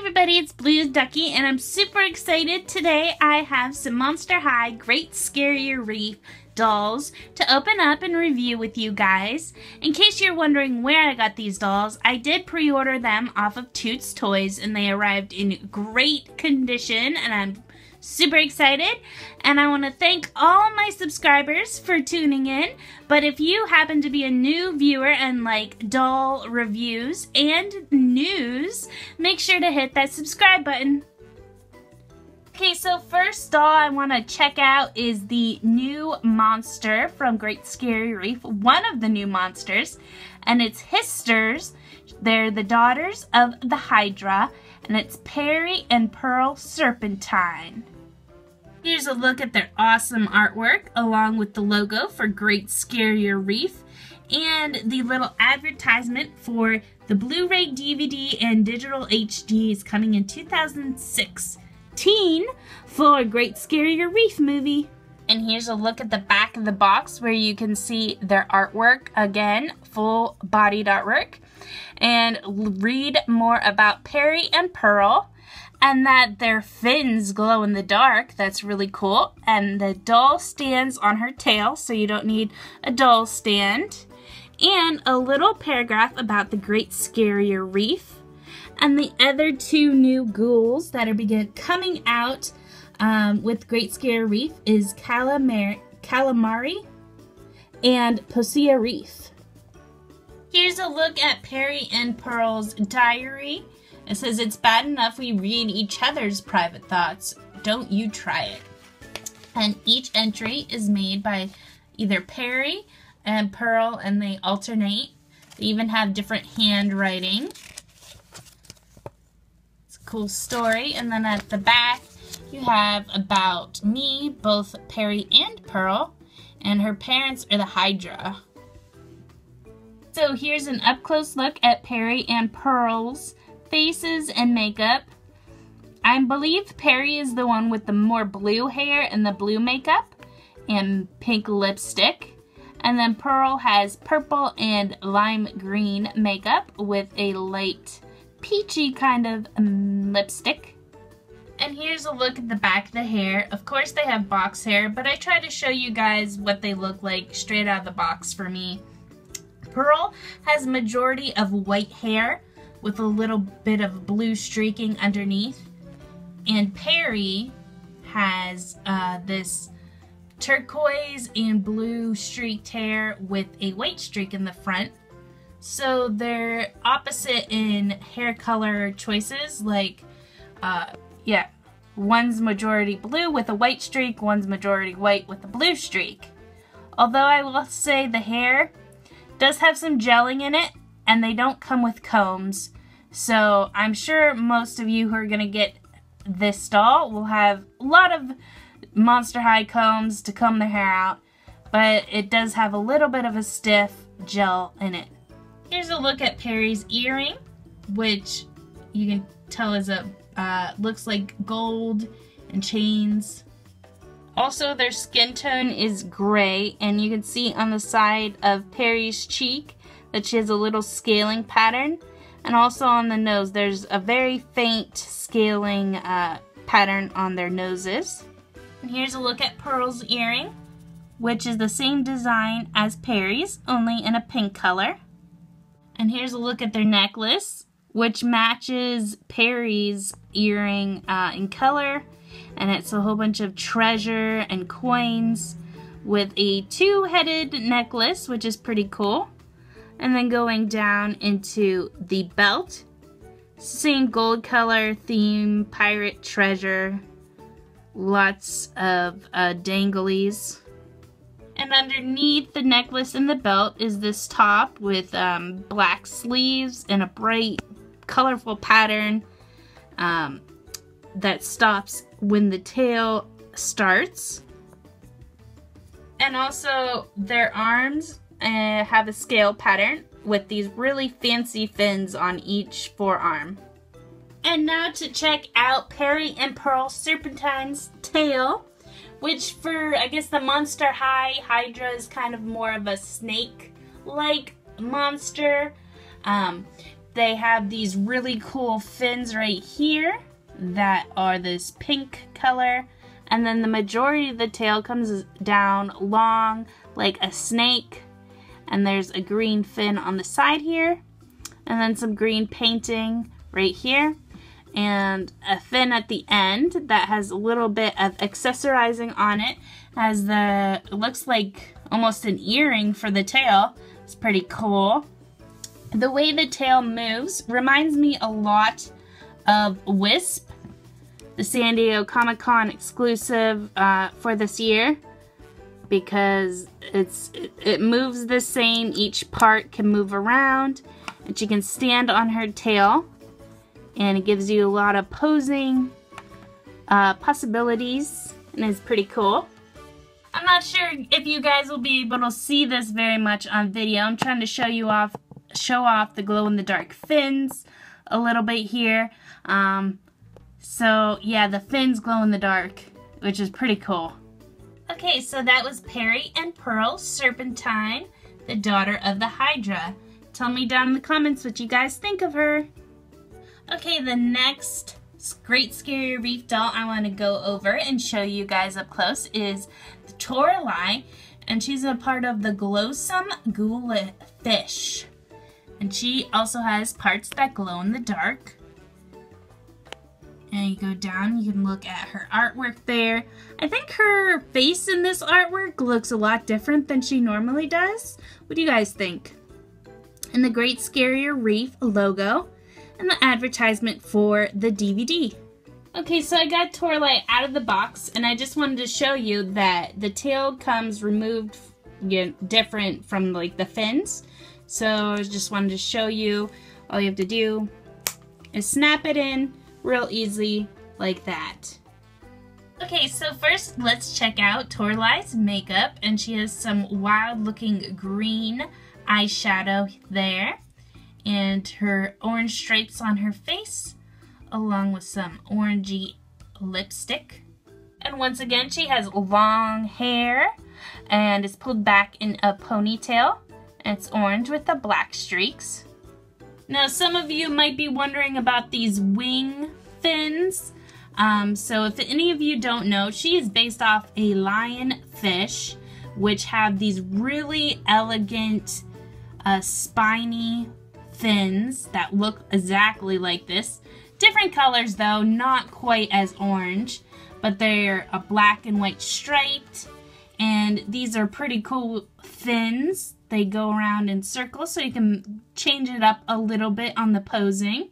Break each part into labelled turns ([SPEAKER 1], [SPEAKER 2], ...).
[SPEAKER 1] everybody, it's Blue Ducky and I'm super excited. Today I have some Monster High Great Scarrier Reef dolls to open up and review with you guys. In case you're wondering where I got these dolls, I did pre-order them off of Toots Toys and they arrived in great condition and I'm super excited. And I want to thank all my subscribers for tuning in. But if you happen to be a new viewer and like doll reviews and news, make sure to hit that subscribe button. Okay, so first doll I want to check out is the new monster from Great Scarrier Reef, one of the new monsters, and it's Histers. They're the daughters of the Hydra, and it's Peri and Pearl Serpentine. Here's a look at their awesome artwork, along with the logo for Great Scarrier Reef, and the little advertisement for the Blu-ray, DVD, and digital HDs coming in 2016 for Great Scarrier Reef movie. And here's a look at the back of the box where you can see their artwork again, full bodied artwork, and read more about Peri and Pearl, and that their fins glow in the dark. That's really cool. And the doll stands on her tail, so you don't need a doll stand. And a little paragraph about the Great Scarrier Reef. And the other two new ghouls that are coming out with Great Scarrier Reef is Calamari and Posea Reef. Here's a look at Peri and Pearl's diary. It says, "It's bad enough we read each other's private thoughts. Don't you try it." And each entry is made by either Peri and Pearl, and they alternate. They even have different handwriting. It's a cool story. And then at the back, you have about me, both Peri and Pearl, and her parents are the Hydra. So here's an up-close look at Peri and Pearl's faces and makeup. I believe Peri is the one with the more blue hair and the blue makeup and pink lipstick. And then Pearl has purple and lime green makeup with a light peachy kind of lipstick. And here's a look at the back of the hair. Of course they have box hair, but I try to show you guys what they look like straight out of the box for me. Pearl has a majority of white hair with a little bit of blue streaking underneath. And Peri has this turquoise and blue streaked hair with a white streak in the front. So they're opposite in hair color choices, like, one's majority blue with a white streak, one's majority white with a blue streak. Although I will say the hair does have some gelling in it, and they don't come with combs. So I'm sure most of you who are going to get this doll will have a lot of Monster High combs to comb their hair out, but it does have a little bit of a stiff gel in it. Here's a look at Peri's earring, which you can tell is looks like gold and chains. Also, their skin tone is gray, and you can see on the side of Peri's cheek that she has a little scaling pattern. And also on the nose, there's a very faint scaling pattern on their noses. And here's a look at Pearl's earring, which is the same design as Peri's, only in a pink color. And here's a look at their necklace, which matches Peri's earring in color. And it's a whole bunch of treasure and coins with a two-headed necklace, which is pretty cool. And then going down into the belt, same gold color theme, pirate treasure, lots of danglies. And underneath the necklace and the belt is this top with black sleeves and a bright, colorful pattern that stops when the tail starts. And also their arms have a scale pattern with these really fancy fins on each forearm. And now to check out Peri and Pearl Serpentine's tail, which for, I guess, the Monster High Hydra is kind of more of a snake-like monster. they have these really cool fins right here that are this pink color. And then the majority of the tail comes down long like a snake. And there's a green fin on the side here. And then some green painting right here. And a fin at the end that has a little bit of accessorizing on it. It looks like almost an earring for the tail. It's pretty cool. The way the tail moves reminds me a lot of Wisp, the San Diego Comic-Con exclusive for this year, because it moves the same. Each part can move around, and she can stand on her tail, and it gives you a lot of posing possibilities, and it's pretty cool. I'm not sure if you guys will be able to see this very much on video. I'm trying to show off the glow-in-the-dark fins a little bit here. So yeah, the fins glow in the dark, which is pretty cool. Okay, so that was Peri and Pearl Serpentine, the daughter of the Hydra. Tell me down in the comments what you guys think of her. Okay, the next Great Scarrier Reef doll I want to go over and show you guys up close is the Toralei, and she's a part of the Glowsome Ghoulfish. And she also has parts that glow in the dark. And you go down, you can look at her artwork there. I think her face in this artwork looks a lot different than she normally does. What do you guys think? And the Great Scarrier Reef logo and the advertisement for the DVD. Okay, so I got Toralei out of the box, and I just wanted to show you that the tail comes removed, different from like the fins. So I just wanted to show you, all you have to do is snap it in real easy like that. Okay, so first let's check out Toralei's makeup, and she has some wild looking green eyeshadow there, and her orange stripes on her face, along with some orangey lipstick. And once again, she has long hair, and it's pulled back in a ponytail. It's orange with the black streaks. Now, some of you might be wondering about these wing fins. So if any of you don't know, she is based off a lionfish, which have these really elegant, spiny fins that look exactly like this. Different colors though, not quite as orange, but they're a black and white striped, and these are pretty cool fins. They go around in circles, so you can change it up a little bit on the posing.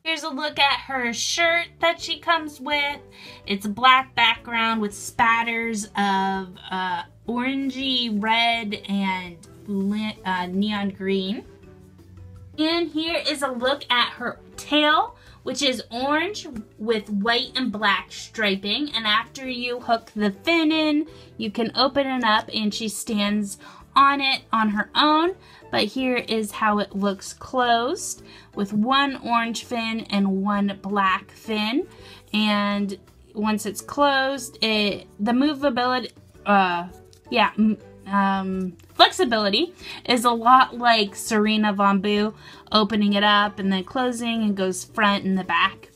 [SPEAKER 1] Here's a look at her shirt that she comes with. It's a black background with spatters of orangey red and neon green. And here is a look at her tail, which is orange with white and black striping. And after you hook the fin in, you can open it up and she stands on it on her own. But here is how it looks closed, with one orange fin and one black fin. And once it's closed, the movability, flexibility is a lot like Serena Von Boo, opening it up and then closing, and goes front and the back.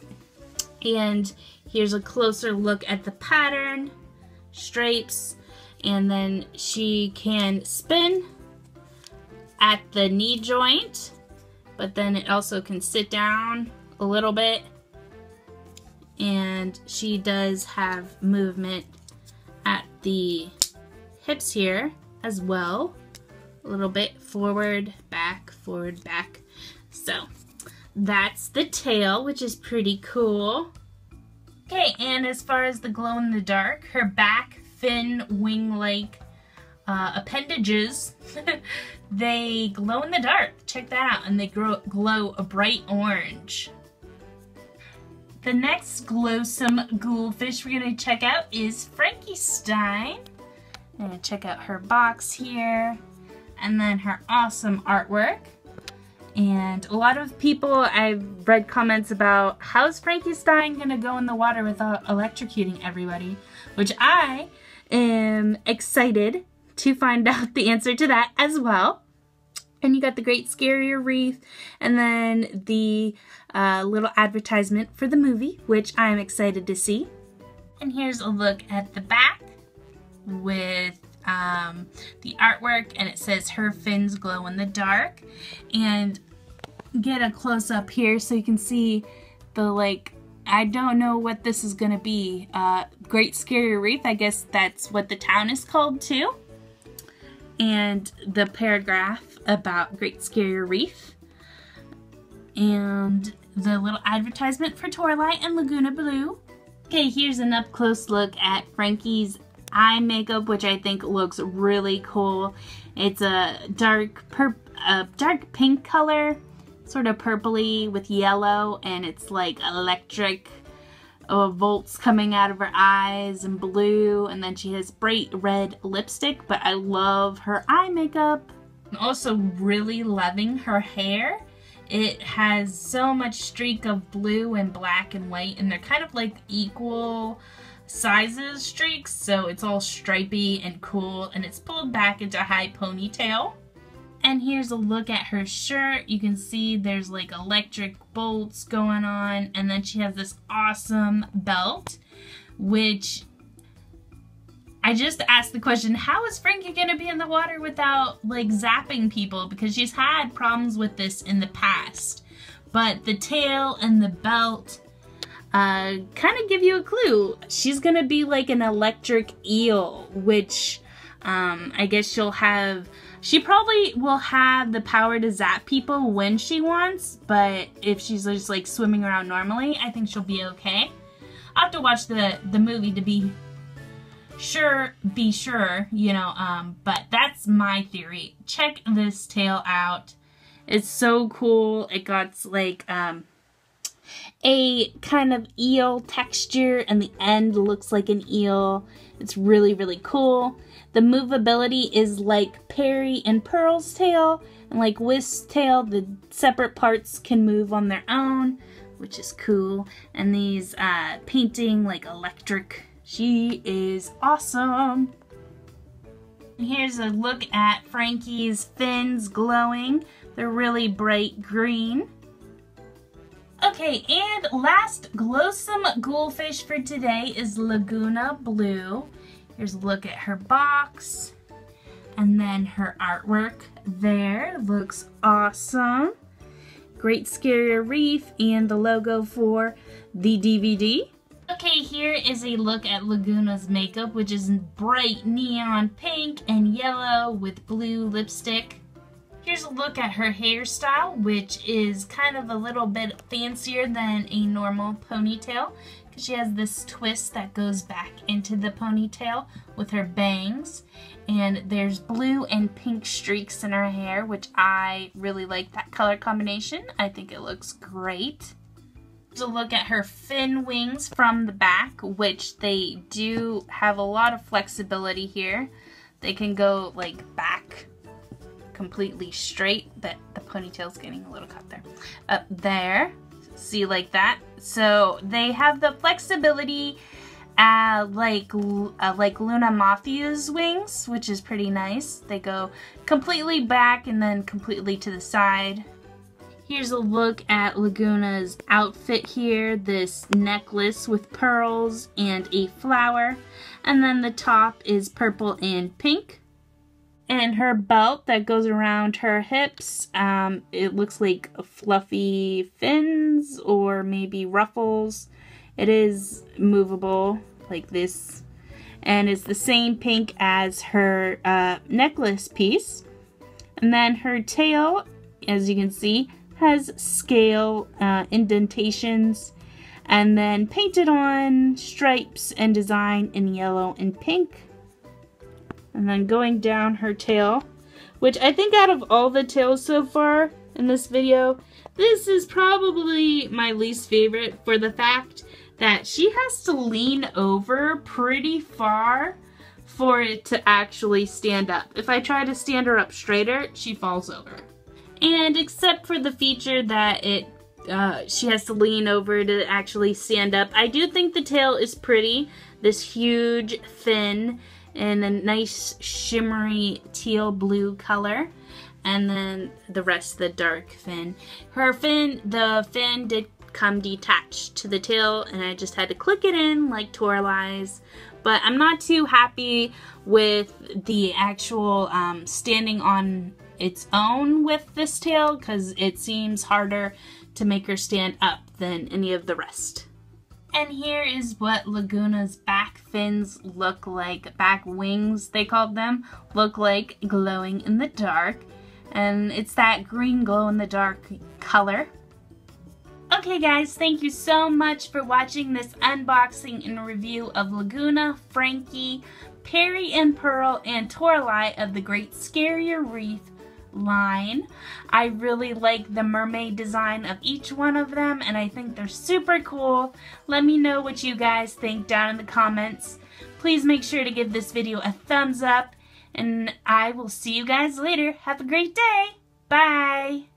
[SPEAKER 1] And here's a closer look at the pattern, stripes, and then she can spin at the knee joint, but then it also can sit down a little bit, and she does have movement at the hips here as well, a little bit forward, back, so that's the tail, which is pretty cool. Okay, and as far as the glow in the dark, her back fin wing-like appendages, they glow in the dark. Check that out, and they glow a bright orange. The next Glowsome Ghoulfish we're going to check out is Frankie Stein. I'm going to check out her box here, and then her awesome artwork. And a lot of people, I've read comments about, how's Frankie Stein going to go in the water without electrocuting everybody? Which I am excited to find out the answer to that as well. And you got the Great Scarrier Reef, and then the little advertisement for the movie, which I'm excited to see. And here's a look at the back with the artwork, and it says her fins glow in the dark. And get a close up here so you can see the, like, I don't know what this is gonna be. Great Scarrier Reef, I guess that's what the town is called too. And the paragraph about Great Scarrier Reef. And the little advertisement for Toralei and Lagoona Blue. Okay, here's an up close look at Frankie's eye makeup, which I think looks really cool. It's a dark pink color, sort of purpley with yellow, and it's like electric volts coming out of her eyes and blue, and then she has bright red lipstick, but I love her eye makeup. I'm also really loving her hair. It has so much streak of blue and black and white, and they're kind of like equal sizes streaks, so it's all stripy and cool, and it's pulled back into a high ponytail. And here's a look at her shirt. You can see there's like electric bolts going on, and then she has this awesome belt, which I just asked the question, how is Frankie gonna be in the water without like zapping people? Because she's had problems with this in the past. But the tail and the belt kind of give you a clue. She's gonna be like an electric eel, which I guess she probably will have the power to zap people when she wants, but if she's just like swimming around normally, I think she'll be okay. I'll have to watch the movie to be sure, you know, but that's my theory. Check this tail out. It's so cool. It got like a kind of eel texture, and the end looks like an eel. It's really, really cool. The movability is like Peri and Pearls' tail, and like Wisp's tail, the separate parts can move on their own, which is cool. And these painting like electric. She is awesome. And here's a look at Frankie's fins glowing. They're really bright green. Okay, and last Glowsome Ghoulfish for today is Lagoona Blue. Here's a look at her box, and then her artwork there looks awesome. Great Scarrier Reef and the logo for the DVD. Okay, here is a look at Lagoona's makeup, which is bright neon pink and yellow with blue lipstick. Here's a look at her hairstyle, which is kind of a little bit fancier than a normal ponytail, because she has this twist that goes back into the ponytail with her bangs. And there's blue and pink streaks in her hair, which I really like that color combination. I think it looks great. Here's a look at her fin wings from the back, which they do have a lot of flexibility here. They can go like back completely straight, but the ponytail's getting a little cut there. Up there, see, like that. So they have the flexibility like Luna Matthew's wings, which is pretty nice. They go completely back and then completely to the side. Here's a look at Lagoona's outfit here. This necklace with pearls and a flower, and then the top is purple and pink. And her belt that goes around her hips, it looks like fluffy fins or maybe ruffles. It is movable like this, and it's the same pink as her necklace piece. And then her tail, as you can see, has scale indentations, and then painted on stripes and design in yellow and pink. And then going down her tail, which I think out of all the tails so far in this video, this is probably my least favorite for the fact that she has to lean over pretty far for it to actually stand up. If I try to stand her up straighter, she falls over. And except for the feature that she has to lean over to actually stand up, I do think the tail is pretty. This huge fin in a nice shimmery teal blue color. and then the rest of the dark fin. Her fin, the fin did come detached to the tail, and I just had to click it in like Toralei's. But I'm not too happy with the actual standing on its own with this tail, because it seems harder to make her stand up than any of the rest. And here is what Lagoona's back fins look like. Back wings, they called them, look like glowing in the dark. And it's that green glow in the dark color. Okay guys, thank you so much for watching this unboxing and review of Lagoona, Frankie, Peri and Pearl, and Toralei of the Great Scarrier Reef line. I really like the mermaid design of each one of them, and I think they're super cool. Let me know what you guys think down in the comments. Please make sure to give this video a thumbs up, and I will see you guys later. Have a great day. Bye.